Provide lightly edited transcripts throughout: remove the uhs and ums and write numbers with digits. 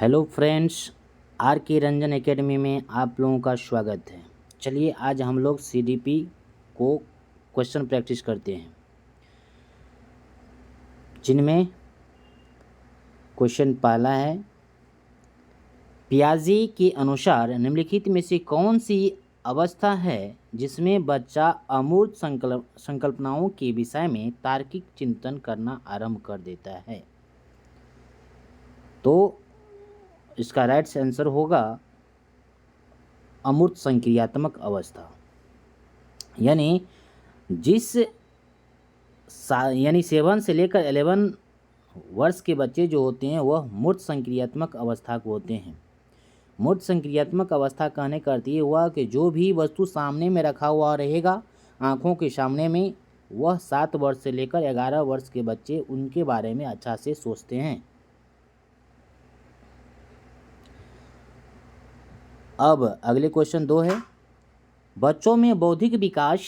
Hello friends, are के Ranjan academy में आप लोगों का स्वागत है। चलिए आज हम लोग सीडीपी को क्वेश्चन प्रैक्टिस करते हैं, जिनमें क्वेश्चन पहला है, पियाजे के अनुसार निम्नलिखित में से कौन सी अवस्था है जिसमें बच्चा अमूर्त संकल्पनाओं के विषय में तार्किक चिंतन करना आरंभ कर देता है। तो इसका राइट आंसर होगा अमूर्त संक्रियात्मक अवस्था। यानी यानी 7 से लेकर 11 वर्ष के बच्चे जो होते हैं वह मूर्त संक्रियात्मक अवस्था को होते हैं। मूर्त संक्रियात्मक अवस्था कहने का अर्थ ये हुआ कि जो भी वस्तु सामने में रखा हुआ रहेगा आँखों के सामने में, वह 7 वर्ष से लेकर 11 वर्ष के बच्चे उनके बारे में अच्छा से सोचते हैं। अब अगले क्वेश्चन 2 है, बच्चों में बौद्धिक विकास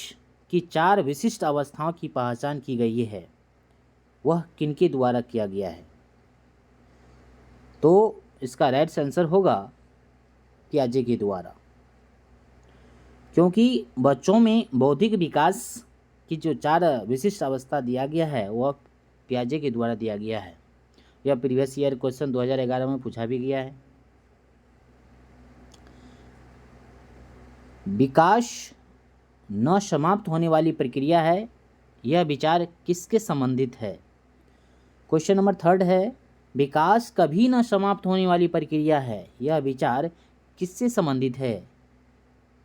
की 4 विशिष्ट अवस्थाओं की पहचान की गई है, वह किनके द्वारा किया गया है? तो इसका राइट आंसर होगा पियाजे के द्वारा, क्योंकि बच्चों में बौद्धिक विकास की जो 4 विशिष्ट अवस्था दिया गया है वह पियाजे के द्वारा दिया गया है। यह प्रीवियस ईयर क्वेश्चन 2011 में पूछा भी गया है। विकास न समाप्त होने वाली प्रक्रिया है, यह विचार किसके संबंधित है? क्वेश्चन नंबर 3 है, विकास कभी न समाप्त होने वाली प्रक्रिया है, यह विचार किससे संबंधित है?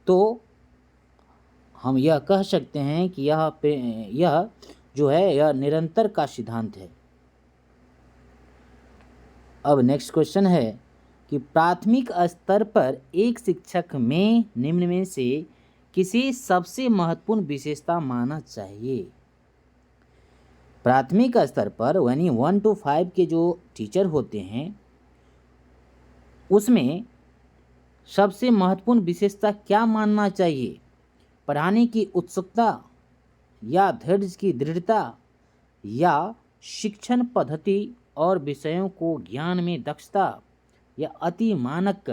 तो हम यह कह सकते हैं कि यह जो है यह निरंतर का सिद्धांत है। अब नेक्स्ट क्वेश्चन है कि प्राथमिक स्तर पर एक शिक्षक में निम्न में से किसी सबसे महत्वपूर्ण विशेषता मानना चाहिए? प्राथमिक स्तर पर यानी 1 to 5 के जो टीचर होते हैं उसमें सबसे महत्वपूर्ण विशेषता क्या मानना चाहिए? पढ़ाने की उत्सुकता या धैर्य की दृढ़ता या शिक्षण पद्धति और विषयों को ज्ञान में दक्षता या अति मानक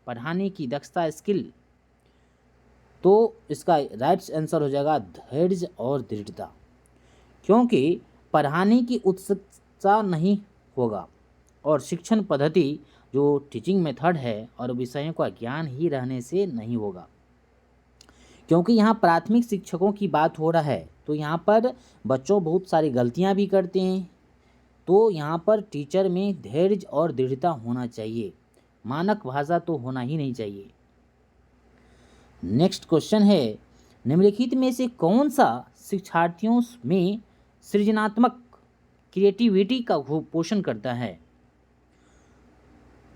पढ़ाने की दक्षता स्किल? तो इसका राइट आंसर हो जाएगा धैर्य और दृढ़ता, क्योंकि पढ़ाने की उत्सुकता नहीं होगा और शिक्षण पद्धति जो टीचिंग मेथड है और विषयों का ज्ञान ही रहने से नहीं होगा। क्योंकि यहाँ प्राथमिक शिक्षकों की बात हो रहा है तो यहाँ पर बच्चों बहुत सारी गलतियाँ भी करते हैं, तो यहाँ पर टीचर में धैर्य और दृढ़ता होना चाहिए, मानक भाषा तो होना ही नहीं चाहिए। नेक्स्ट क्वेश्चन है, निम्नलिखित में से कौन सा शिक्षार्थियों में सृजनात्मक क्रिएटिविटी का पोषण करता है?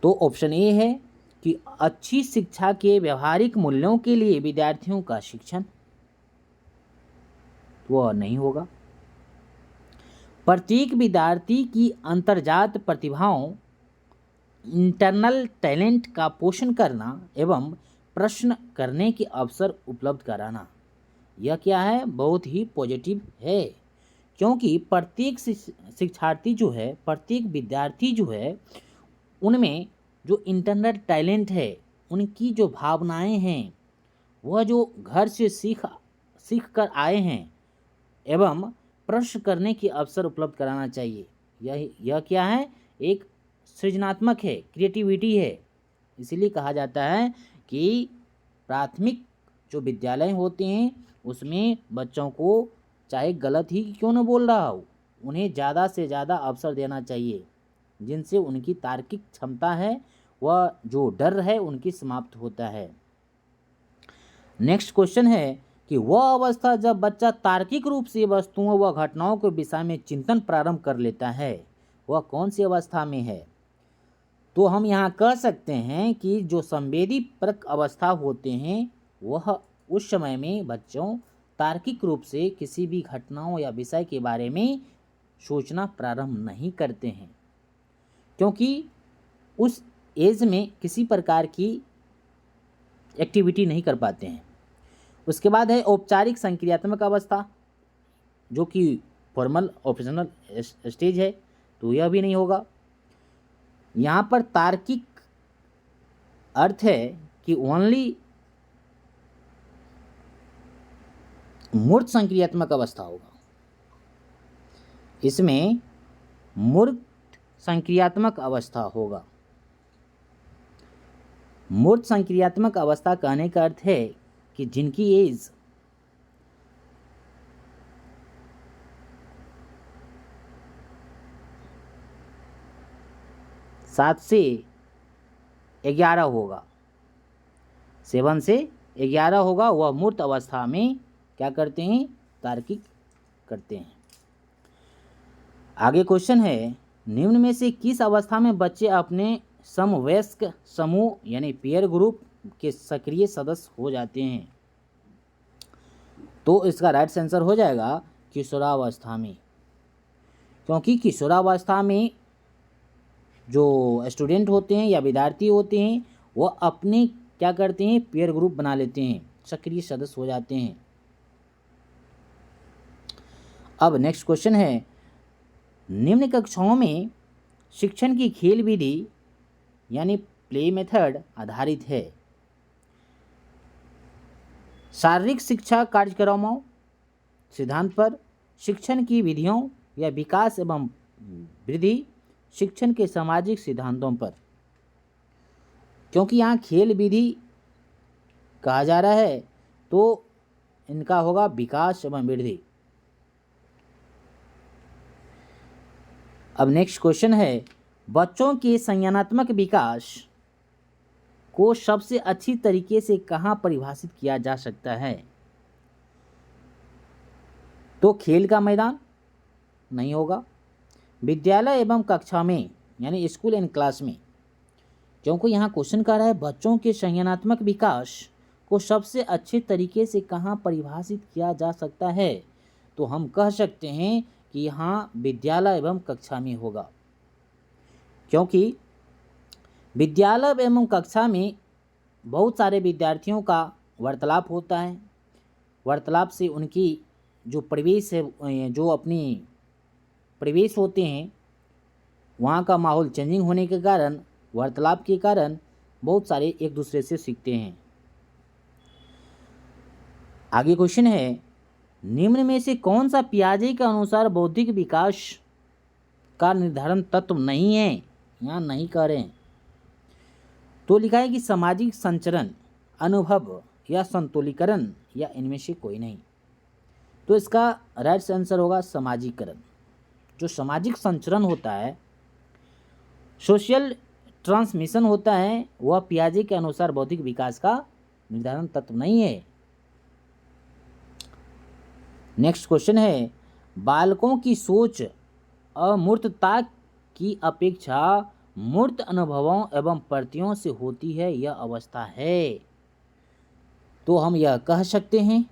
तो ऑप्शन ए है कि अच्छी शिक्षा के व्यवहारिक मूल्यों के लिए विद्यार्थियों का शिक्षण, वह नहीं होगा। प्रत्येक विद्यार्थी की अंतर्जात प्रतिभाओं इंटरनल टैलेंट का पोषण करना एवं प्रश्न करने के अवसर उपलब्ध कराना, यह क्या है? बहुत ही पॉजिटिव है, क्योंकि प्रत्येक शिक्षार्थी जो है, प्रत्येक विद्यार्थी जो है, उनमें जो इंटरनल टैलेंट है, उनकी जो भावनाएं हैं, वह जो घर से सीख कर आए हैं एवं प्रश्न करने के अवसर उपलब्ध कराना चाहिए। यह क्या है? एक सृजनात्मक है, क्रिएटिविटी है। इसीलिए कहा जाता है कि प्राथमिक जो विद्यालय होते हैं उसमें बच्चों को चाहे गलत ही क्यों न बोल रहा हो, उन्हें ज़्यादा से ज़्यादा अवसर देना चाहिए, जिनसे उनकी तार्किक क्षमता है वह जो डर है उनकी समाप्त होता है। नेक्स्ट क्वेश्चन है कि वह अवस्था जब बच्चा तार्किक रूप से वस्तुओं व घटनाओं के विषय में चिंतन प्रारंभ कर लेता है, वह कौन सी अवस्था में है? तो हम यहाँ कह सकते हैं कि जो संवेदी परक अवस्था होते हैं वह उस समय में बच्चों तार्किक रूप से किसी भी घटनाओं या विषय के बारे में सोचना प्रारंभ नहीं करते हैं, क्योंकि उस एज में किसी प्रकार की एक्टिविटी नहीं कर पाते हैं। उसके बाद है औपचारिक संक्रियात्मक अवस्था, जो कि फॉर्मल ऑपरेशनल स्टेज है, तो यह भी नहीं होगा। यहाँ पर तार्किक अर्थ है कि ओनली मूर्त संक्रियात्मक अवस्था होगा। इसमें मूर्त संक्रियात्मक अवस्था होगा। मूर्त संक्रियात्मक अवस्था कहने का अर्थ है कि जिनकी एज 7 से 11 होगा, 7 से 11 होगा, वह मूर्त अवस्था में क्या करते हैं, तार्किक करते हैं। आगे क्वेश्चन है, निम्न में से किस अवस्था में बच्चे अपने समवयस्क समूह यानी पीयर ग्रुप के सक्रिय सदस्य हो जाते हैं? तो इसका राइट आंसर हो जाएगा किशोरावस्था में, क्योंकि किशोरावस्था में जो स्टूडेंट होते हैं या विद्यार्थी होते हैं वो अपने क्या करते हैं, पीयर ग्रुप बना लेते हैं, सक्रिय सदस्य हो जाते हैं। अब नेक्स्ट क्वेश्चन है, निम्न कक्षाओं में शिक्षण की खेल विधि यानी प्ले मेथड आधारित है। शारीरिक शिक्षा कार्यक्रमों सिद्धांत पर, शिक्षण की विधियों या विकास एवं वृद्धि शिक्षण के सामाजिक सिद्धांतों पर। क्योंकि यहाँ खेल विधि कहा जा रहा है तो इनका होगा विकास एवं वृद्धि। अब नेक्स्ट क्वेश्चन है, बच्चों के संज्ञानात्मक विकास को सबसे अच्छी तरीके से कहाँ परिभाषित किया जा सकता है? तो खेल का मैदान नहीं होगा, विद्यालय एवं कक्षा में यानी स्कूल एंड क्लास में। क्योंकि यहाँ क्वेश्चन कर रहा है बच्चों के संज्ञानात्मक विकास को सबसे अच्छे तरीके से कहाँ परिभाषित किया जा सकता है, तो हम कह सकते हैं कि यहाँ विद्यालय एवं कक्षा में होगा। क्योंकि विद्यालय एवं कक्षा में बहुत सारे विद्यार्थियों का वार्तालाप होता है, वार्तालाप से उनकी जो परिवेश है, जो अपनी परिवेश होते हैं वहाँ का माहौल चेंजिंग होने के कारण, वार्तालाप के कारण बहुत सारे एक दूसरे से सीखते हैं। आगे क्वेश्चन है, निम्न में से कौन सा पियाजे के अनुसार बौद्धिक विकास का निर्धारण तत्व नहीं है? यहाँ नहीं कह रहे हैं, तो लिखा है कि सामाजिक संचरण, अनुभव या संतुलीकरण या इनमें से कोई नहीं। तो इसका राइट आंसर होगा सामाजिकरण। जो सामाजिक संचरण होता है, सोशल ट्रांसमिशन होता है, वह पियाजे के अनुसार बौद्धिक विकास का निर्धारण तत्व नहीं है। नेक्स्ट क्वेश्चन है, बालकों की सोच अमूर्तता की अपेक्षा मूर्त अनुभवों एवं प्रतियों से होती है, यह अवस्था है। तो हम यह कह सकते हैं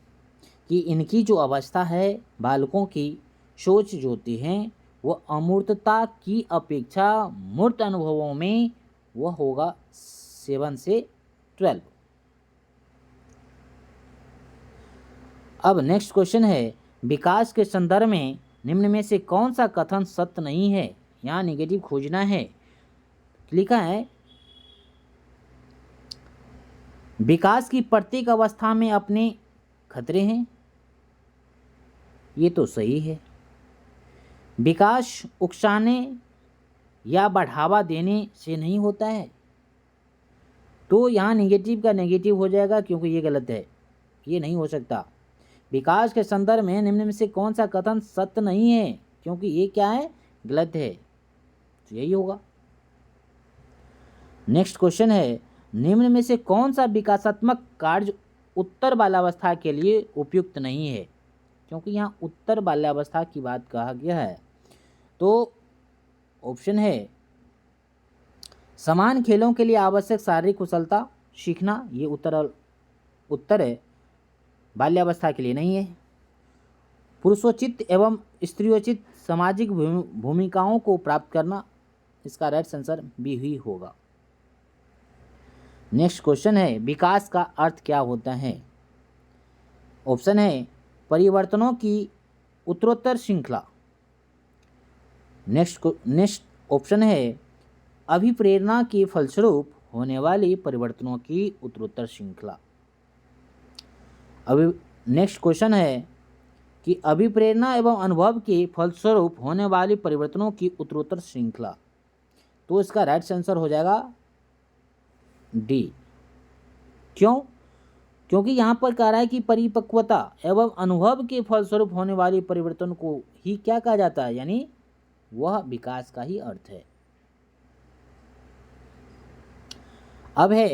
कि इनकी जो अवस्था है, बालकों की सोच जो होती हैं वह अमूर्तता की अपेक्षा मूर्त अनुभवों में वह होगा 7 से 12। अब नेक्स्ट क्वेश्चन है, विकास के संदर्भ में निम्न में से कौन सा कथन सत्य नहीं है? यहाँ नेगेटिव खोजना है। लिखा है, विकास की प्रत्येक अवस्था में अपने खतरे हैं, ये तो सही है। विकास उकसाने या बढ़ावा देने से नहीं होता है, तो यहाँ नेगेटिव का नेगेटिव हो जाएगा, क्योंकि ये गलत है, ये नहीं हो सकता। विकास के संदर्भ में निम्न में से कौन सा कथन सत्य नहीं है, क्योंकि ये क्या है, गलत है, तो यही होगा। नेक्स्ट क्वेश्चन है, निम्न में से कौन सा विकासात्मक कार्य उत्तर बाल्यावस्था के लिए उपयुक्त नहीं है? क्योंकि यहाँ उत्तर बाल्यावस्था की बात कहा गया है, तो ऑप्शन है समान खेलों के लिए आवश्यक शारीरिक कुशलता सीखना, ये उत्तर है, बाल्यावस्था के लिए नहीं है। पुरुषोचित एवं स्त्रियोचित सामाजिक भूमिकाओं को प्राप्त करना, इसका राइट आंसर बी ही होगा। नेक्स्ट क्वेश्चन है, विकास का अर्थ क्या होता है? ऑप्शन है परिवर्तनों की उत्तरोत्तर श्रृंखला। नेक्स्ट ऑप्शन है अभिप्रेरणा के फलस्वरूप होने वाली परिवर्तनों की उत्तरोत्तर श्रृंखला। अभी नेक्स्ट क्वेश्चन है कि अभिप्रेरणा एवं अनुभव के फलस्वरूप होने वाली परिवर्तनों की उत्तरोत्तर श्रृंखला। तो इसका राइट आंसर हो जाएगा डी। क्यों? क्योंकि यहाँ पर कह रहा है कि परिपक्वता एवं अनुभव के फलस्वरूप होने वाली परिवर्तन को ही क्या कहा जाता है, यानी वह विकास का ही अर्थ है। अब है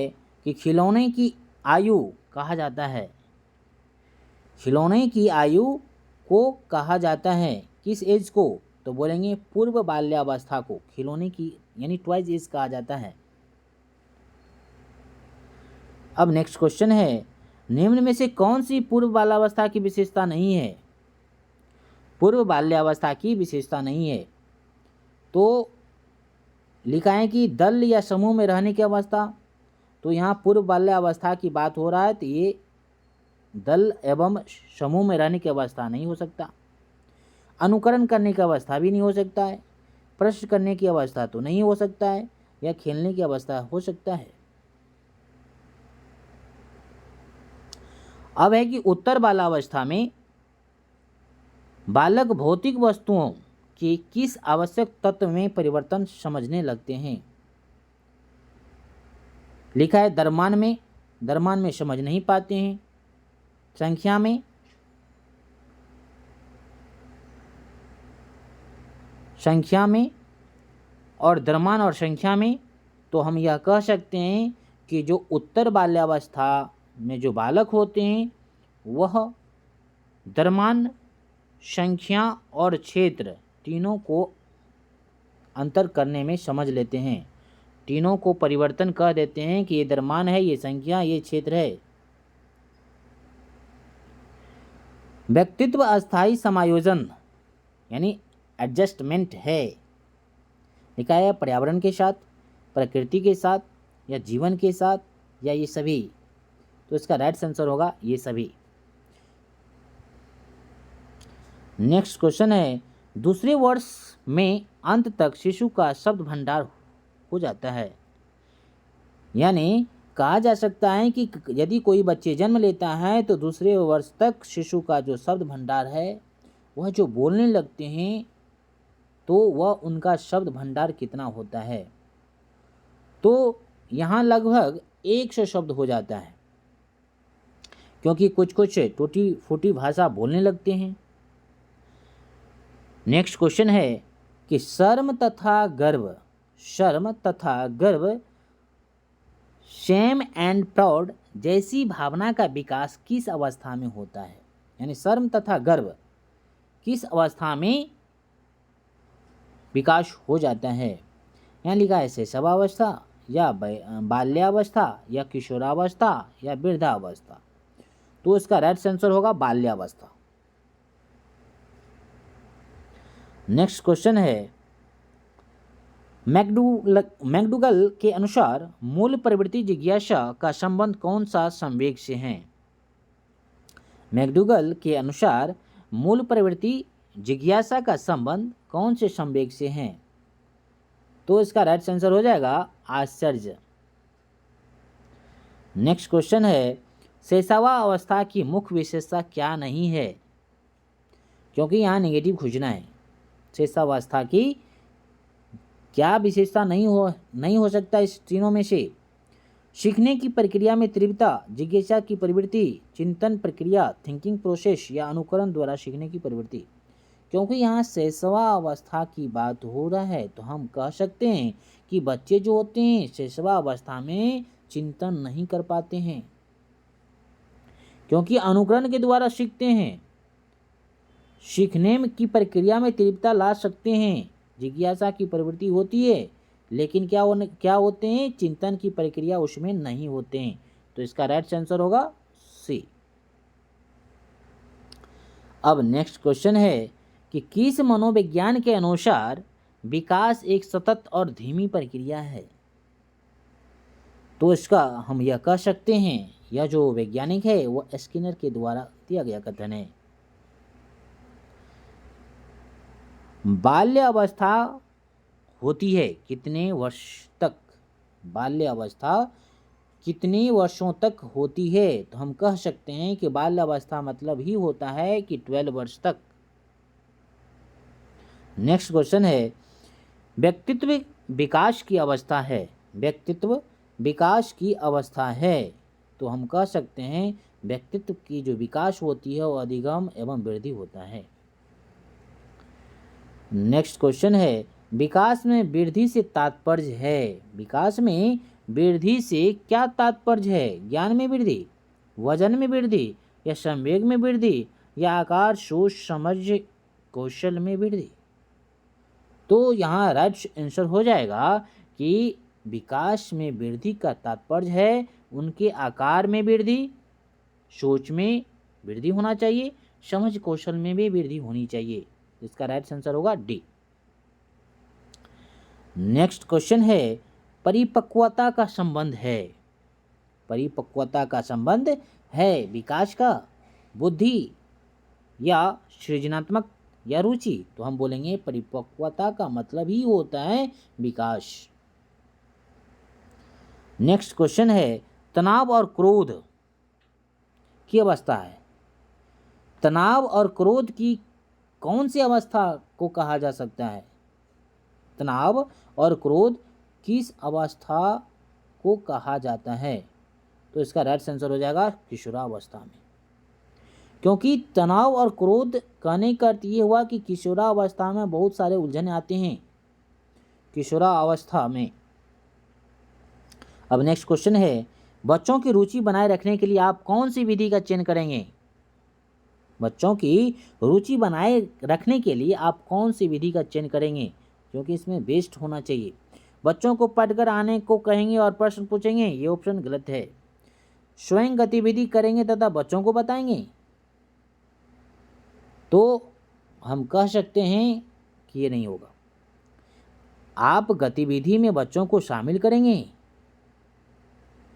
कि खिलौने की आयु कहा जाता है, खिलौने की आयु को कहा जाता है किस एज को? तो बोलेंगे पूर्व बाल्यावस्था को खिलौने की यानी ट्वाइस एज कहा जाता है। अब नेक्स्ट क्वेश्चन है, निम्न में से कौन सी पूर्व बाल्यावस्था की विशेषता नहीं है? पूर्व बाल्यावस्था की विशेषता नहीं है तो लिखा है कि दल या समूह में रहने की अवस्था। तो यहाँ पूर्व बाल्यावस्था की बात हो रहा है तो ये दल एवं समूह में रहने की अवस्था नहीं हो सकता। अनुकरण करने की अवस्था भी नहीं हो सकता है। प्रश्न करने की अवस्था तो नहीं हो सकता है, या खेलने की अवस्था हो सकता है। अब है कि उत्तर बाल्यावस्था में बालक भौतिक वस्तुओं के किस आवश्यक तत्व में परिवर्तन समझने लगते हैं? लिखा है द्रव्यमान में, द्रव्यमान में समझ नहीं पाते हैं। संख्या में, संख्या में और द्रव्यमान और संख्या में। तो हम यह कह सकते हैं कि जो उत्तर बाल्यावस्था में जो बालक होते हैं वह द्रव्यमान, संख्या और क्षेत्र तीनों को अंतर करने में समझ लेते हैं। तीनों को परिवर्तन कह देते हैं कि ये द्रव्यमान है, ये संख्या, ये क्षेत्र है। व्यक्तित्व अस्थायी समायोजन यानी एडजस्टमेंट है। लिखा है पर्यावरण के साथ, प्रकृति के साथ, या जीवन के साथ, या ये सभी। तो इसका राइट आंसर होगा ये सभी। नेक्स्ट क्वेश्चन है, दूसरे वर्ष में अंत तक शिशु का शब्द भंडार हो जाता है। यानी कहा जा सकता है कि यदि कोई बच्चे जन्म लेता है तो दूसरे वर्ष तक शिशु का जो शब्द भंडार है वह जो बोलने लगते हैं तो वह उनका शब्द भंडार कितना होता है? तो यहाँ लगभग 100 शब्द हो जाता है, क्योंकि कुछ कुछ टूटी फूटी भाषा बोलने लगते हैं। नेक्स्ट क्वेश्चन है कि शर्म तथा गर्व, शर्म तथा गर्व, शेम एंड प्राउड जैसी भावना का विकास किस अवस्था में होता है? यानी शर्म तथा गर्व किस अवस्था में विकास हो जाता है? यहाँ लिखा है शैशवावस्था, या बाल्यावस्था, या किशोरावस्था, या वृद्धावस्था। तो इसका राइट आंसर होगा बाल्यावस्था। नेक्स्ट क्वेश्चन है, मैकडूगल के अनुसार मूल प्रवृत्ति जिज्ञासा का संबंध कौन सा संवेग से है? मैकडूगल के अनुसार मूल प्रवृत्ति जिज्ञासा का संबंध कौन से संवेग से है? तो इसका राइट आंसर हो जाएगा आश्चर्य। नेक्स्ट क्वेश्चन है, शैशवावस्था की मुख्य विशेषता क्या नहीं है? क्योंकि यहाँ नेगेटिव खोजना है। शैशवावस्था की क्या विशेषता नहीं हो सकता इस तीनों में से? सीखने की प्रक्रिया में तीव्रता, जिज्ञासा की प्रवृत्ति, चिंतन प्रक्रिया, थिंकिंग प्रोसेस, या अनुकरण द्वारा सीखने की प्रवृत्ति। क्योंकि यहाँ शैशवावस्था की बात हो रहा है तो हम कह सकते हैं कि बच्चे जो होते हैं शैशवावस्था में चिंतन नहीं कर पाते हैं, क्योंकि अनुकरण के द्वारा सीखते हैं। सीखने की प्रक्रिया में तीव्रता ला सकते हैं, जिज्ञासा की प्रवृत्ति होती है, लेकिन क्या होते हैं? चिंतन की प्रक्रिया उसमें नहीं होते हैं। तो इसका राइट आंसर होगा सी। अब नेक्स्ट क्वेश्चन है कि किस मनोविज्ञान के अनुसार विकास एक सतत और धीमी प्रक्रिया है? तो इसका हम यह कह सकते हैं, यह जो वैज्ञानिक है वह स्किनर के द्वारा दिया गया कथन है। बाल्य अवस्था होती है? कितने वर्ष तक बाल्य अवस्था कितने वर्षों तक होती है? तो हम कह सकते हैं कि बाल्य अवस्था मतलब ही होता है कि 12 वर्ष तक। नेक्स्ट क्वेश्चन है, व्यक्तित्व विकास की अवस्था है। व्यक्तित्व विकास की अवस्था है तो हम कह सकते हैं व्यक्तित्व की जो विकास होती है वो अधिगम एवं वृद्धि होता है। नेक्स्ट क्वेश्चन है, विकास में वृद्धि से तात्पर्य है। विकास में वृद्धि से क्या तात्पर्य है? ज्ञान में वृद्धि, वजन में वृद्धि, या संवेग में वृद्धि, या आकार, सोच, समझ, कौशल में वृद्धि? तो यहाँ राइट आंसर हो जाएगा कि विकास में वृद्धि का तात्पर्य है उनके आकार में वृद्धि, सोच में वृद्धि होना चाहिए, समझ कौशल में भी वृद्धि होनी चाहिए। इसका राइट आंसर होगा डी। नेक्स्ट क्वेश्चन है, परिपक्वता का संबंध है। परिपक्वता का संबंध है विकास का, बुद्धि, या सृजनात्मक, या रुचि? तो हम बोलेंगे परिपक्वता का मतलब ही होता है विकास। नेक्स्ट क्वेश्चन है, तनाव और क्रोध की अवस्था है। तनाव और क्रोध की कौन सी अवस्था को कहा जा सकता है? तनाव और क्रोध किस अवस्था को कहा जाता है? तो इसका राइट आंसर हो जाएगा किशोरावस्था में, क्योंकि तनाव और क्रोध कहने का अर्थ ये हुआ कि किशोरावस्था में बहुत सारे उलझन आते हैं किशोरावस्था में। अब नेक्स्ट क्वेश्चन है, बच्चों की रुचि बनाए रखने के लिए आप कौन सी विधि का चयन करेंगे? बच्चों की रुचि बनाए रखने के लिए आप कौन सी विधि का चयन करेंगे? क्योंकि इसमें बेस्ट होना चाहिए। बच्चों को पढ़कर आने को कहेंगे और प्रश्न पूछेंगे, ये ऑप्शन गलत है। स्वयं गतिविधि करेंगे तथा बच्चों को बताएंगे, तो हम कह सकते हैं कि ये नहीं होगा। आप गतिविधि में बच्चों को शामिल करेंगे,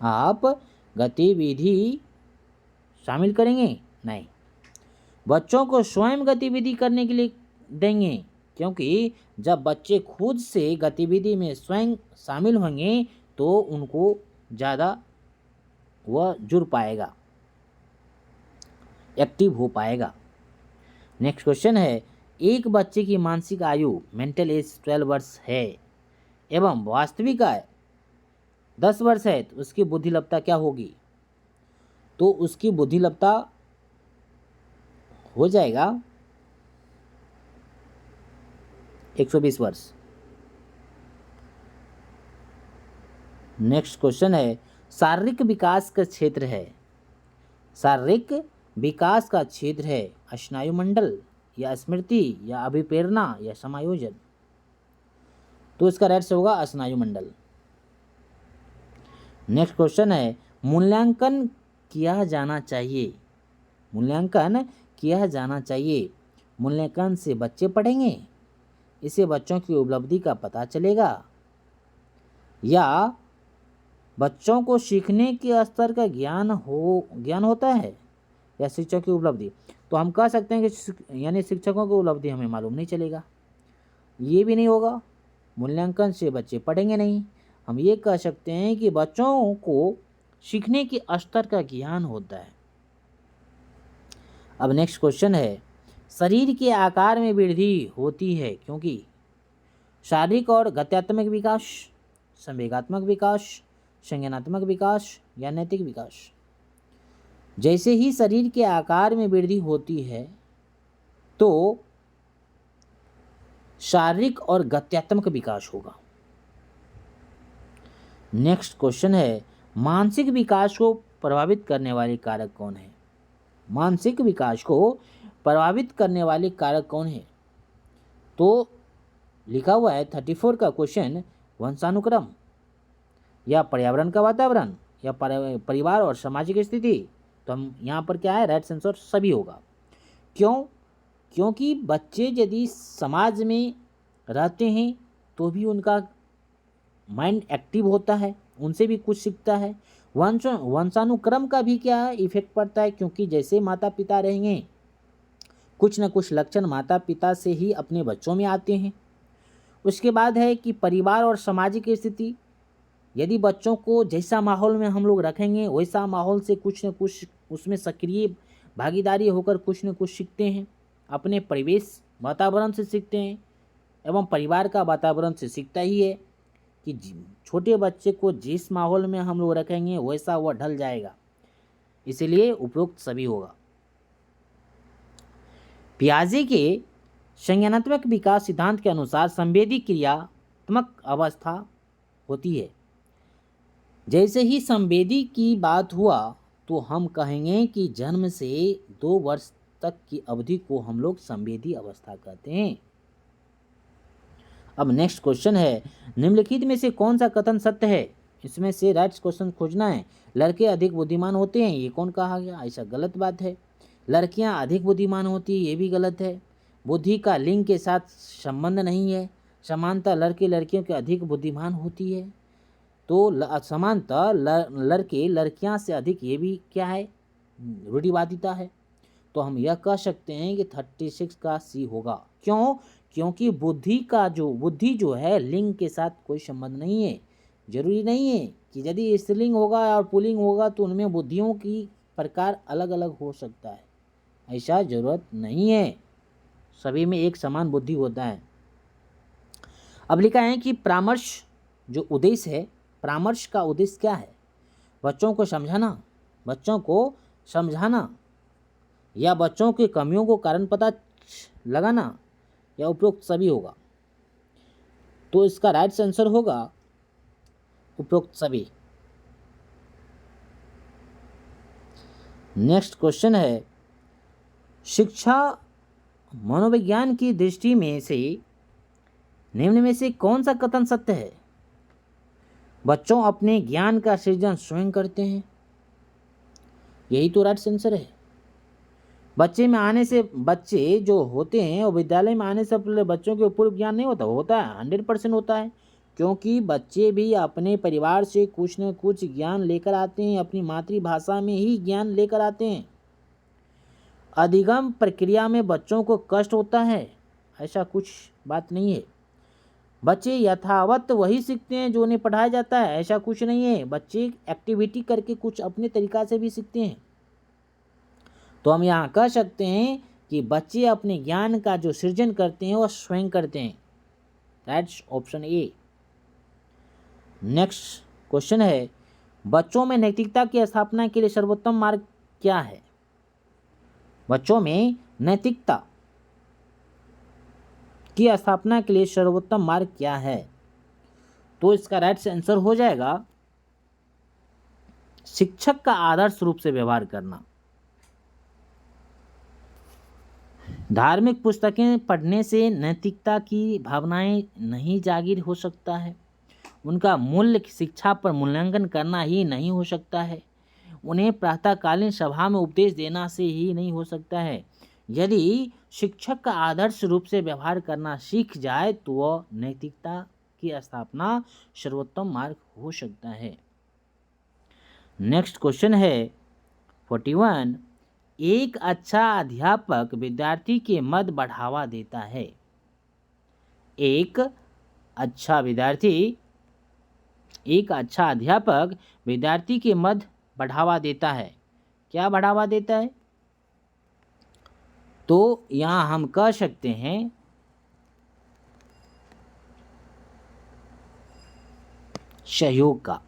आप गतिविधि शामिल करेंगे नहीं, बच्चों को स्वयं गतिविधि करने के लिए देंगे, क्योंकि जब बच्चे खुद से गतिविधि में स्वयं शामिल होंगे तो उनको ज़्यादा वह जुड़ पाएगा, एक्टिव हो पाएगा। नेक्स्ट क्वेश्चन है, एक बच्चे की मानसिक आयु मेंटल एज 12 वर्ष है एवं वास्तविक आयु 10 वर्ष है, तो उसकी बुद्धिलब्धता क्या होगी? तो उसकी बुद्धिलब्धता हो जाएगा 120 वर्ष। नेक्स्ट क्वेश्चन है, शारीरिक विकास का क्षेत्र है। शारीरिक विकास का क्षेत्र है स्नायुमंडल, या स्मृति, या अभिप्रेरणा, या समायोजन? तो इसका राइट से होगा स्नायुमंडल। नेक्स्ट क्वेश्चन है, मूल्यांकन किया जाना चाहिए। मूल्यांकन किया जाना चाहिए। मूल्यांकन से बच्चे पढ़ेंगे, इससे बच्चों की उपलब्धि का पता चलेगा, या बच्चों को सीखने के स्तर का ज्ञान होता है, या शिक्षक की उपलब्धि? तो हम कह सकते हैं कि यानी शिक्षकों की उपलब्धि हमें मालूम नहीं चलेगा, ये भी नहीं होगा। मूल्यांकन से बच्चे पढ़ेंगे नहीं। हम ये कह सकते हैं कि बच्चों को सीखने के स्तर का ज्ञान होता है। अब नेक्स्ट क्वेश्चन है, शरीर के आकार में वृद्धि होती है क्योंकि शारीरिक और गत्यात्मक विकास, संवेगात्मक विकास, संज्ञानात्मक विकास, या नैतिक विकास? जैसे ही शरीर के आकार में वृद्धि होती है तो शारीरिक और गत्यात्मक विकास होगा। नेक्स्ट क्वेश्चन है, मानसिक विकास को प्रभावित करने वाले कारक कौन है? मानसिक विकास को प्रभावित करने वाले कारक कौन है? तो लिखा हुआ है 34 का क्वेश्चन, वंशानुक्रम, या पर्यावरण का वातावरण, या परिवार और सामाजिक स्थिति? तो हम यहाँ पर क्या है, राइट आंसर सभी होगा। क्यों? क्योंकि बच्चे यदि समाज में रहते हैं तो भी उनका माइंड एक्टिव होता है, उनसे भी कुछ सीखता है। वंशानुक्रम का भी क्या है, इफेक्ट पड़ता है, क्योंकि जैसे माता पिता रहेंगे कुछ न कुछ लक्षण माता पिता से ही अपने बच्चों में आते हैं। उसके बाद है कि परिवार और सामाजिक स्थिति। यदि बच्चों को जैसा माहौल में हम लोग रखेंगे वैसा माहौल से कुछ न कुछ उसमें सक्रिय भागीदारी होकर कुछ न कुछ सीखते हैं, अपने परिवेश वातावरण से सीखते हैं एवं परिवार का वातावरण से सीखता ही है कि छोटे बच्चे को जिस माहौल में हम लोग रखेंगे वैसा वह ढल जाएगा, इसलिए उपरोक्त सभी होगा। पियाजे के संज्ञानात्मक विकास सिद्धांत के अनुसार संवेदी क्रियात्मक अवस्था होती है। जैसे ही संवेदी की बात हुआ तो हम कहेंगे कि जन्म से 2 वर्ष तक की अवधि को हम लोग संवेदी अवस्था कहते हैं। अब नेक्स्ट क्वेश्चन है, निम्नलिखित में से कौन सा कथन सत्य है? इसमें से राइट क्वेश्चन खोजना है। लड़के अधिक बुद्धिमान होते हैं, ये कौन कहा गया? ऐसा गलत बात है। लड़कियां अधिक बुद्धिमान होती है, ये भी गलत है। बुद्धि का लिंग के साथ संबंध नहीं है। समानता लड़के लड़कियों के अधिक बुद्धिमान होती है, तो समानता लड़के लड़कियां से अधिक, ये भी क्या है? रूढ़िवादिता है। तो हम यह कह सकते हैं कि 36 का सी होगा। क्यों? क्योंकि बुद्धि जो है लिंग के साथ कोई संबंध नहीं है। जरूरी नहीं है कि यदि स्त्रीलिंग होगा और पुल्लिंग होगा तो उनमें बुद्धियों की प्रकार अलग अलग हो सकता है, ऐसा जरूरत नहीं है। सभी में एक समान बुद्धि होता है। अब लिखा है कि परामर्श जो उद्देश्य है, परामर्श का उद्देश्य क्या है? बच्चों को समझाना या बच्चों के कमियों को कारण पता लगाना या उपरोक्त सभी होगा। तो इसका राइट आंसर होगा उपरोक्त सभी। नेक्स्ट क्वेश्चन है, शिक्षा मनोविज्ञान की दृष्टि में से निम्न में से कौन सा कथन सत्य है? बच्चों अपने ज्ञान का सृजन स्वयं करते हैं, यही तो राइट आंसर है। बच्चे जो होते हैं और विद्यालय में आने से पहले बच्चों के पूर्व ज्ञान नहीं होता है 100% होता है, क्योंकि बच्चे भी अपने परिवार से कुछ न कुछ ज्ञान लेकर आते हैं, अपनी मातृभाषा में ही ज्ञान लेकर आते हैं। अधिगम प्रक्रिया में बच्चों को कष्ट होता है, ऐसा कुछ बात नहीं है। बच्चे यथावत वही सीखते हैं जो उन्हें पढ़ाया जाता है, ऐसा कुछ नहीं है। बच्चे एक्टिविटी करके कुछ अपने तरीक़ा से भी सीखते हैं। तो हम यहाँ कह सकते हैं कि बच्चे अपने ज्ञान का जो सृजन करते हैं वह स्वयं करते हैं। That's option A. Next question है, बच्चों में नैतिकता की स्थापना के लिए सर्वोत्तम मार्ग क्या है? बच्चों में नैतिकता की स्थापना के लिए सर्वोत्तम मार्ग क्या है? तो इसका राइट आंसर हो जाएगा शिक्षक का आदर्श रूप से व्यवहार करना। धार्मिक पुस्तकें पढ़ने से नैतिकता की भावनाएं नहीं जागीर हो सकता है। उनका मूल्य शिक्षा पर मूल्यांकन करना ही नहीं हो सकता है। उन्हें प्रातःकालीन सभा में उपदेश देना से ही नहीं हो सकता है। यदि शिक्षक का आदर्श रूप से व्यवहार करना सीख जाए तो वह नैतिकता की स्थापना सर्वोत्तम मार्ग हो सकता है। नेक्स्ट क्वेश्चन है 41, एक अच्छा अध्यापक विद्यार्थी के मत बढ़ावा देता है। एक अच्छा अध्यापक विद्यार्थी के मत बढ़ावा देता है। क्या बढ़ावा देता है? तो यहाँ हम कह सकते हैं सहयोग का।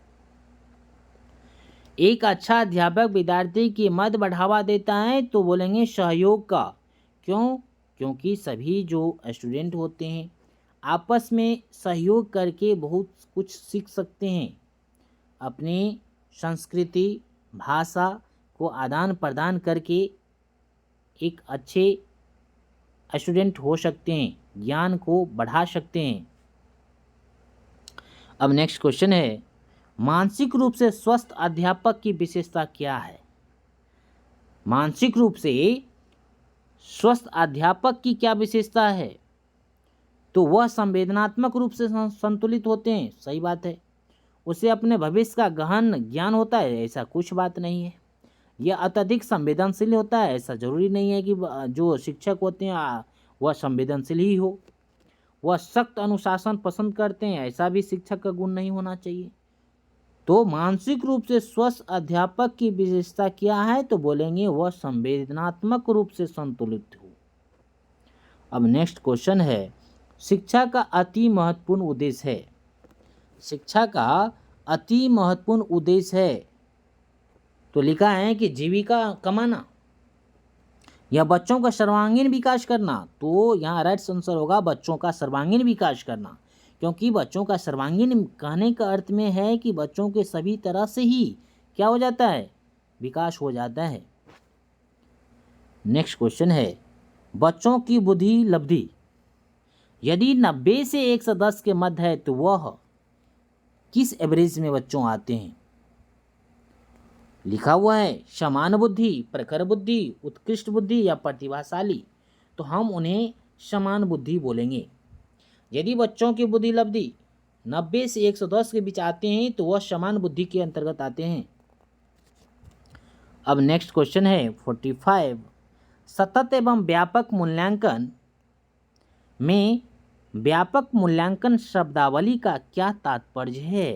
एक अच्छा अध्यापक विद्यार्थी की मत बढ़ावा देता है तो बोलेंगे सहयोग का। क्यों? क्योंकि सभी जो स्टूडेंट होते हैं आपस में सहयोग करके बहुत कुछ सीख सकते हैं। अपनी संस्कृति भाषा को आदान प्रदान करके एक अच्छे स्टूडेंट हो सकते हैं, ज्ञान को बढ़ा सकते हैं। अब नेक्स्ट क्वेश्चन है, मानसिक रूप से स्वस्थ अध्यापक की विशेषता क्या है? मानसिक रूप से स्वस्थ अध्यापक की क्या विशेषता है? तो वह संवेदनात्मक रूप से संतुलित होते हैं। सही बात है। उसे अपने भविष्य का गहन ज्ञान होता है, ऐसा कुछ बात नहीं है। यह अत्यधिक संवेदनशील होता है, ऐसा जरूरी नहीं है कि जो शिक्षक होते हैं वह संवेदनशील ही हो। वह सख्त अनुशासन पसंद करते हैं, ऐसा भी शिक्षक का गुण नहीं होना चाहिए। तो मानसिक रूप से स्वस्थ अध्यापक की विशेषता क्या है, तो बोलेंगे वह संवेदनात्मक रूप से संतुलित हो। अब नेक्स्ट क्वेश्चन है, शिक्षा का अति महत्वपूर्ण उद्देश्य है। शिक्षा का अति महत्वपूर्ण उद्देश्य है, तो लिखा है कि जीविका कमाना या बच्चों का सर्वांगीण विकास करना। तो यहाँ राइट आंसर होगा बच्चों का सर्वांगीण विकास करना, क्योंकि बच्चों का सर्वांगीण कहने का अर्थ में है कि बच्चों के सभी तरह से ही क्या हो जाता है, विकास हो जाता है। नेक्स्ट क्वेश्चन है, बच्चों की बुद्धि लब्धि यदि 90 से 110 के मध्य है तो वह किस एवरेज में बच्चों आते हैं। लिखा हुआ है समान बुद्धि, प्रखर बुद्धि, उत्कृष्ट बुद्धि या प्रतिभाशाली। तो हम उन्हें समान बुद्धि बोलेंगे। यदि बच्चों की बुद्धि लब्धि 90 से 110 के बीच आते हैं तो वह समान बुद्धि के अंतर्गत आते हैं। अब नेक्स्ट क्वेश्चन है 45, सतत एवं व्यापक मूल्यांकन में व्यापक मूल्यांकन शब्दावली का क्या तात्पर्य है।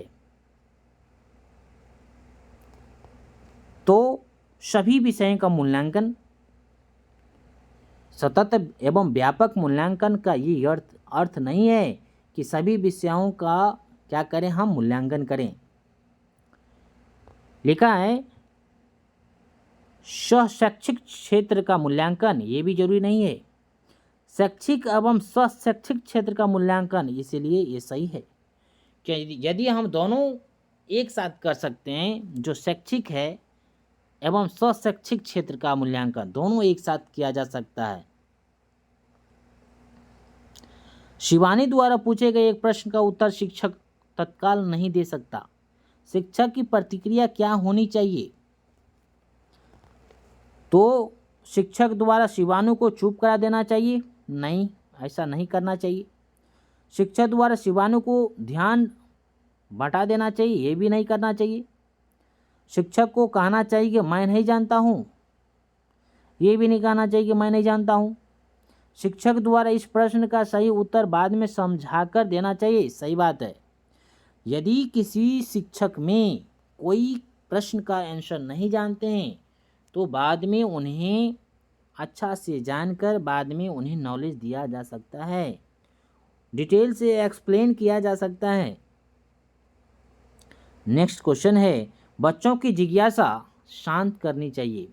तो सभी विषयों का मूल्यांकन। सतत एवं व्यापक मूल्यांकन का ये अर्थ नहीं है कि सभी विषयों का क्या करें, हम मूल्यांकन करें। लिखा है शैक्षिक क्षेत्र का मूल्यांकन, ये भी जरूरी नहीं है। शैक्षिक एवं शैक्षिक क्षेत्र का मूल्यांकन, इसीलिए ये सही है कि यदि हम दोनों एक साथ कर सकते हैं, जो शैक्षिक है एवं शैक्षिक क्षेत्र का मूल्यांकन दोनों एक साथ किया जा सकता है। शिवानी द्वारा पूछे गए एक प्रश्न का उत्तर शिक्षक तत्काल नहीं दे सकता। शिक्षक की प्रतिक्रिया क्या होनी चाहिए। तो शिक्षक द्वारा शिवानु को चुप करा देना चाहिए, नहीं, ऐसा नहीं करना चाहिए। शिक्षक द्वारा शिवानु को ध्यान बटा देना चाहिए, ये भी नहीं करना चाहिए। शिक्षक को कहना चाहिए कि मैं नहीं जानता हूँ, ये भी नहीं कहना चाहिए कि मैं नहीं जानता हूँ। शिक्षक द्वारा इस प्रश्न का सही उत्तर बाद में समझाकर देना चाहिए, सही बात है। यदि किसी शिक्षक में कोई प्रश्न का आंसर नहीं जानते हैं तो बाद में उन्हें अच्छा से जानकर बाद में उन्हें नॉलेज दिया जा सकता है, डिटेल से एक्सप्लेन किया जा सकता है। नेक्स्ट क्वेश्चन है, बच्चों की जिज्ञासा शांत करनी चाहिए।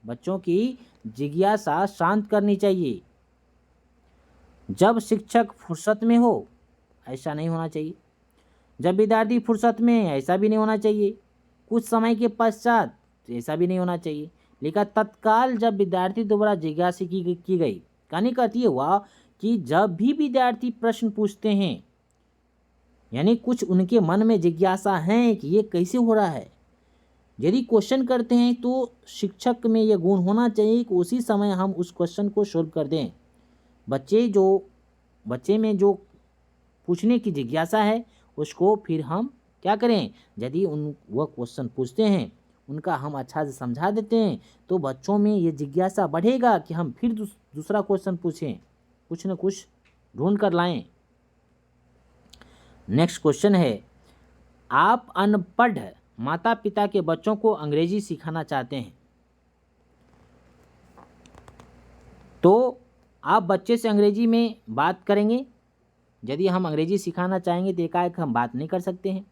बच्चों की जिज्ञासा शांत करनी चाहिए। जब शिक्षक फुर्सत में हो, ऐसा नहीं होना चाहिए। जब विद्यार्थी फुर्सत में है, ऐसा भी नहीं होना चाहिए। कुछ समय के पश्चात, ऐसा भी नहीं होना चाहिए। लिखा तत्काल जब विद्यार्थी द्वारा जिज्ञासा की गई। कहने का अर्थ ये हुआ कि जब भी विद्यार्थी प्रश्न पूछते हैं, यानी कुछ उनके मन में जिज्ञासा है कि ये कैसे हो रहा है, यदि क्वेश्चन करते हैं तो शिक्षक में ये गुण होना चाहिए कि उसी समय हम उस क्वेश्चन को सोल्व कर दें। बच्चे में जो पूछने की जिज्ञासा है उसको फिर हम क्या करें, यदि वह क्वेश्चन पूछते हैं उनका हम अच्छा से समझा देते हैं तो बच्चों में ये जिज्ञासा बढ़ेगा कि हम फिर दूसरा क्वेश्चन पूछें, कुछ न कुछ ढूंढ कर लाएं। नेक्स्ट क्वेश्चन है, आप अनपढ़ माता पिता के बच्चों को अंग्रेजी सिखाना चाहते हैं, तो आप बच्चे से अंग्रेजी में बात करेंगे। यदि हम अंग्रेजी सिखाना चाहेंगे तो एकाएक हम बात नहीं कर सकते हैं।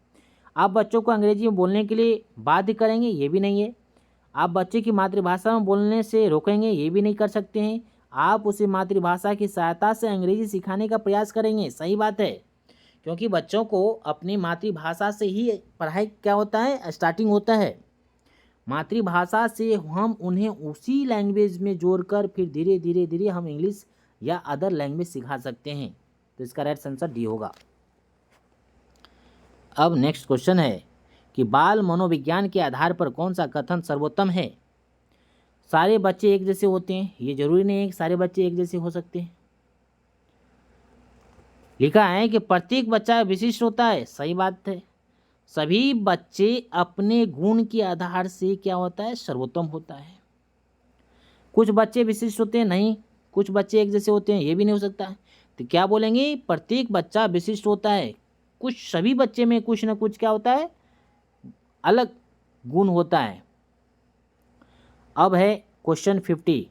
आप बच्चों को अंग्रेजी में बोलने के लिए बाध्य करेंगे, ये भी नहीं है। आप बच्चे की मातृभाषा में बोलने से रोकेंगे, ये भी नहीं कर सकते हैं। आप उसे मातृभाषा की सहायता से अंग्रेजी सिखाने का प्रयास करेंगे, सही बात है, क्योंकि बच्चों को अपनी मातृभाषा से ही पढ़ाई क्या होता है, स्टार्टिंग होता है। मातृभाषा से हम उन्हें उसी लैंग्वेज में जोड़कर फिर धीरे धीरे हम इंग्लिश या अदर लैंग्वेज सिखा सकते हैं। तो इसका राइट आंसर डी होगा। अब नेक्स्ट क्वेश्चन है कि बाल मनोविज्ञान के आधार पर कौन सा कथन सर्वोत्तम है। सारे बच्चे एक जैसे होते हैं, ये जरूरी नहीं है कि सारे बच्चे एक जैसे हो सकते हैं। लिखा है कि प्रत्येक बच्चा विशिष्ट होता है, सही बात है। सभी बच्चे अपने गुण के आधार से क्या होता है, सर्वोत्तम होता है। कुछ बच्चे विशिष्ट होते हैं, नहीं, कुछ बच्चे एक जैसे होते हैं, ये भी नहीं हो सकता है। तो क्या बोलेंगे, प्रत्येक बच्चा विशिष्ट होता है, कुछ सभी बच्चे में कुछ ना कुछ क्या होता है, अलग गुण होता है। अब है क्वेश्चन 50।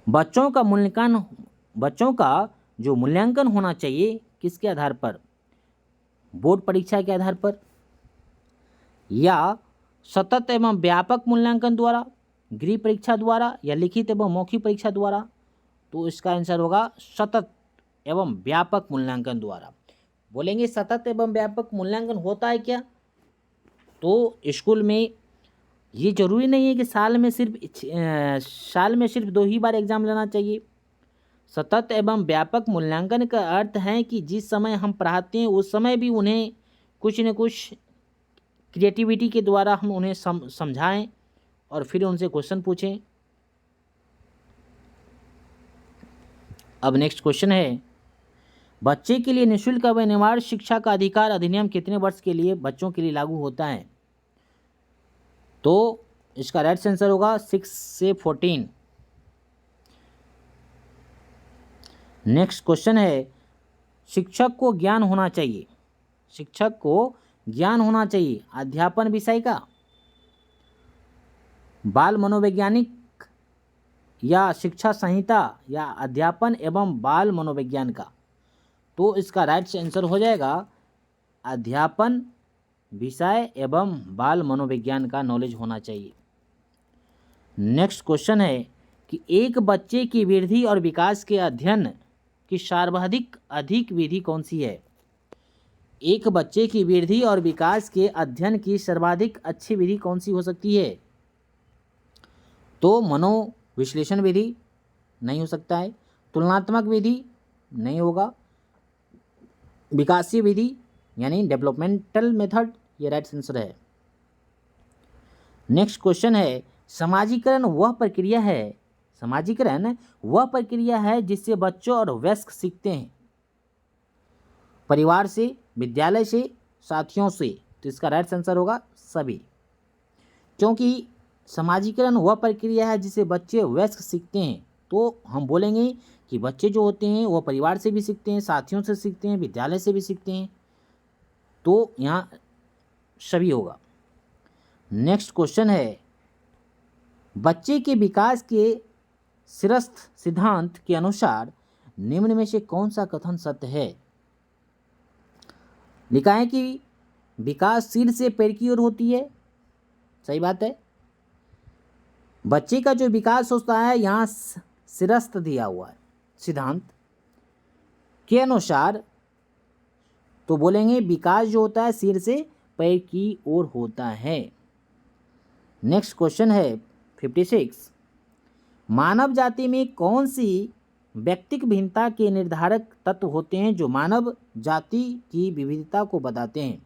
बच्चों का जो मूल्यांकन होना चाहिए किसके आधार पर, बोर्ड परीक्षा के आधार पर या सतत एवं व्यापक मूल्यांकन द्वारा, गृह परीक्षा द्वारा या लिखित एवं मौखिक परीक्षा द्वारा। तो इसका आंसर होगा सतत एवं व्यापक मूल्यांकन द्वारा। बोलेंगे सतत एवं व्यापक मूल्यांकन होता है क्या, तो स्कूल में ये जरूरी नहीं है कि साल में सिर्फ 2 ही बार एग्जाम लेना चाहिए। सतत एवं व्यापक मूल्यांकन का अर्थ है कि जिस समय हम पढ़ाते हैं उस समय भी उन्हें कुछ न कुछ क्रिएटिविटी के द्वारा हम उन्हें समझाएं और फिर उनसे क्वेश्चन पूछें। अब नेक्स्ट क्वेश्चन है, बच्चे के लिए निःशुल्क व अनिवार्य शिक्षा का अधिकार अधिनियम कितने वर्ष के लिए बच्चों के लिए लागू होता है, तो इसका राइट आंसर होगा 6 से 14। नेक्स्ट क्वेश्चन है, शिक्षक को ज्ञान होना चाहिए अध्यापन विषय का, बाल मनोवैज्ञानिक या शिक्षा संहिता या अध्यापन एवं बाल मनोविज्ञान का। तो इसका राइट आंसर हो जाएगा अध्यापन विषय एवं बाल मनोविज्ञान का नॉलेज होना चाहिए। नेक्स्ट क्वेश्चन है कि एक बच्चे की वृद्धि और विकास के अध्ययन की सर्वाधिक अधिक विधि कौन सी है। एक बच्चे की वृद्धि और विकास के अध्ययन की सर्वाधिक अच्छी विधि कौन सी हो सकती है, तो मनोविश्लेषण विधि नहीं हो सकता है, तुलनात्मक विधि नहीं होगा, विकासीय विधि यानी डेवलपमेंटल मेथड ये राइट आंसर है। नेक्स्ट क्वेश्चन है, समाजीकरण वह प्रक्रिया है जिससे बच्चों और वयस्क सीखते हैं, परिवार से, विद्यालय से, साथियों से। तो इसका राइट आंसर होगा सभी, क्योंकि समाजीकरण वह प्रक्रिया है जिससे बच्चे वयस्क सीखते हैं। तो हम बोलेंगे कि बच्चे जो होते हैं वह परिवार से भी सीखते हैं, साथियों से सीखते हैं, विद्यालय से भी सीखते हैं, तो यहाँ सभी होगा। नेक्स्ट क्वेश्चन है, बच्चे के विकास के शीर्षस्थ सिद्धांत के अनुसार निम्न में से कौन सा कथन सत्य है। लिखा है कि विकास सिर से पैर की ओर होती है, सही बात है। बच्चे का जो विकास होता है यहाँ शीर्षस्थ दिया हुआ है सिद्धांत के अनुसार, तो बोलेंगे विकास जो होता है सिर से पैर की ओर होता है। नेक्स्ट क्वेश्चन है 56, मानव जाति में कौन सी व्यक्तिक भिन्नता के निर्धारक तत्व होते हैं जो मानव जाति की विविधता को बताते हैं।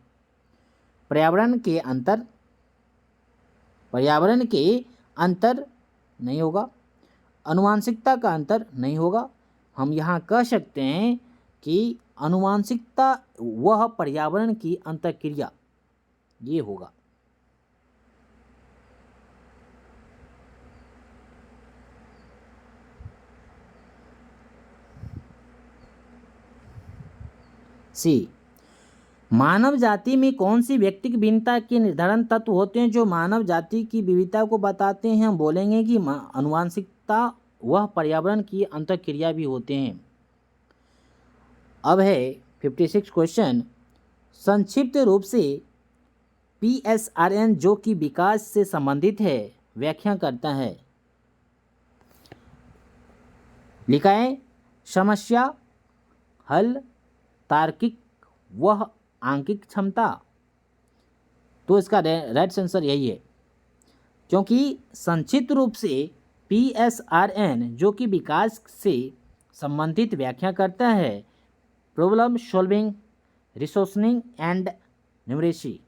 पर्यावरण के अंतर नहीं होगा, आनुवंशिकता का अंतर नहीं होगा। हम यहाँ कह सकते हैं कि आनुवंशिकता वह पर्यावरण की अंतर्क्रिया ये होगा। सी, मानव जाति में कौन सी व्यक्तिक भिन्नता के निर्धारण तत्व होते हैं जो मानव जाति की विविधता को बताते हैं। हम बोलेंगे कि आनुवंशिकता वह पर्यावरण की अंतर्क्रिया भी होते हैं। अब है 56 क्वेश्चन, संक्षिप्त रूप से PSRN जो कि विकास से संबंधित है व्याख्या करता है। लिखा है समस्या हल, तार्किक वह आंकिक क्षमता। तो इसका राइट आंसर यही है, क्योंकि संक्षिप्त रूप से PSRN जो कि विकास से संबंधित व्याख्या करता है problem solving, resourcing and numeracy.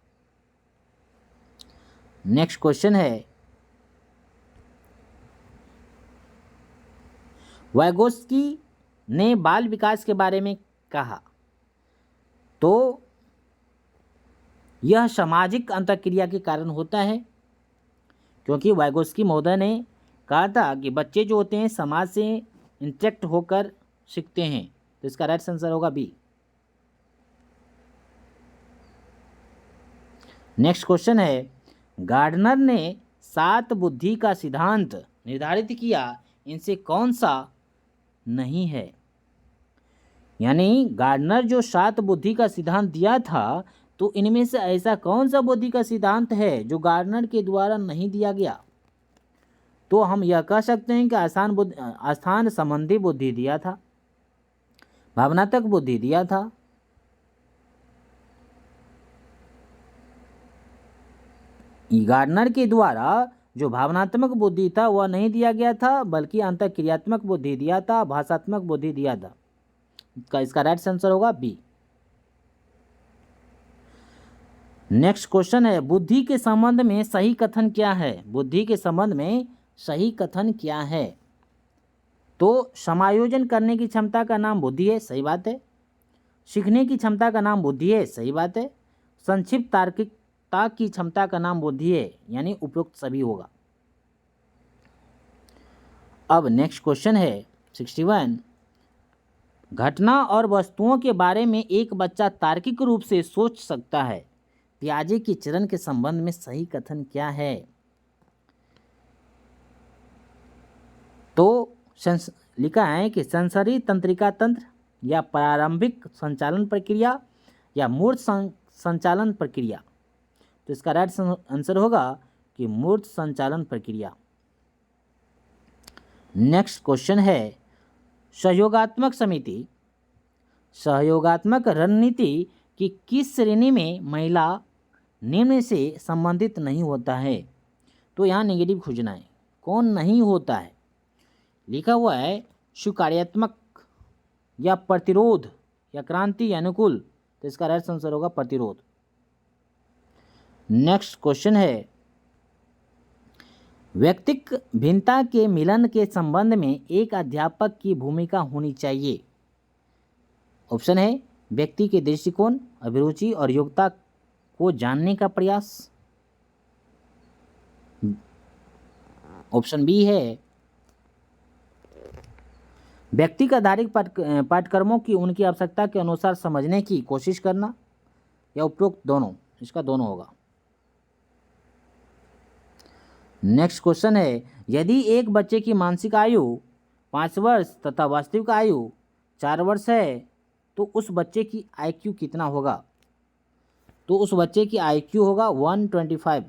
Next question है, वाइगोत्स्की ने बाल विकास के बारे में कहा। तो यह सामाजिक अंतर्क्रिया के कारण होता है, क्योंकि वाइगोत्स्की महोदय ने कहा था कि बच्चे जो होते हैं समाज से इंटरेक्ट होकर सीखते हैं। तो इसका राइट आंसर होगा बी। नेक्स्ट क्वेश्चन है, गार्डनर ने 7 बुद्धि का सिद्धांत निर्धारित किया, इनसे कौन सा नहीं है। यानी गार्डनर जो 7 बुद्धि का सिद्धांत दिया था, तो इनमें से ऐसा कौन सा बुद्धि का सिद्धांत है जो गार्डनर के द्वारा नहीं दिया गया। तो हम यह कह सकते हैं कि स्थान संबंधी बुद्धि दिया था, भावनात्मक बुद्धि दिया था, गार्डनर के द्वारा जो भावनात्मक बुद्धि था वह नहीं दिया गया था, बल्कि अंतःक्रियात्मक बुद्धि दिया था, भाषात्मक बुद्धि दिया था। इसका राइट आंसर होगा बी। नेक्स्ट क्वेश्चन है, बुद्धि के संबंध में सही कथन क्या है। बुद्धि के संबंध में सही कथन क्या है। तो समायोजन करने की क्षमता का नाम बुद्धि है, सही बात है। सीखने की क्षमता का नाम बुद्धि है, सही बात है। संक्षिप्त तार्किकता की क्षमता का नाम बुद्धि है, यानी उपयुक्त सभी होगा। अब नेक्स्ट क्वेश्चन है 61, घटना और वस्तुओं के बारे में एक बच्चा तार्किक रूप से सोच सकता है, पियाजे के चरण के संबंध में सही कथन क्या है। तो लिखा है कि सेंसरी तंत्रिका तंत्र, या प्रारंभिक संचालन प्रक्रिया, या मूर्त संचालन प्रक्रिया। तो इसका राइट आंसर होगा कि मूर्त संचालन प्रक्रिया। नेक्स्ट क्वेश्चन है, सहयोगात्मक समिति सहयोगात्मक रणनीति की किस श्रेणी में महिला निम्न से संबंधित नहीं होता है। तो यहाँ नेगेटिव खोजना है, कौन नहीं होता है। लिखा हुआ है स्वीकार्यात्मक, या प्रतिरोध, या क्रांति, या अनुकूल। तो इसका राइट आंसर होगा प्रतिरोध। नेक्स्ट क्वेश्चन है, व्यक्तिक भिन्नता के मिलन के संबंध में एक अध्यापक की भूमिका होनी चाहिए। ऑप्शन है, व्यक्ति के दृष्टिकोण, अभिरुचि और योग्यता को जानने का प्रयास। ऑप्शन बी है, व्यक्तिगत आधारित पाठ्यक्रमों की उनकी आवश्यकता के अनुसार समझने की कोशिश करना, या उपरोक्त दोनों। इसका दोनों होगा। नेक्स्ट क्वेश्चन है, यदि एक बच्चे की मानसिक आयु 5 वर्ष तथा वास्तविक आयु 4 वर्ष है, तो उस बच्चे की IQ कितना होगा। तो उस बच्चे की IQ होगा 125।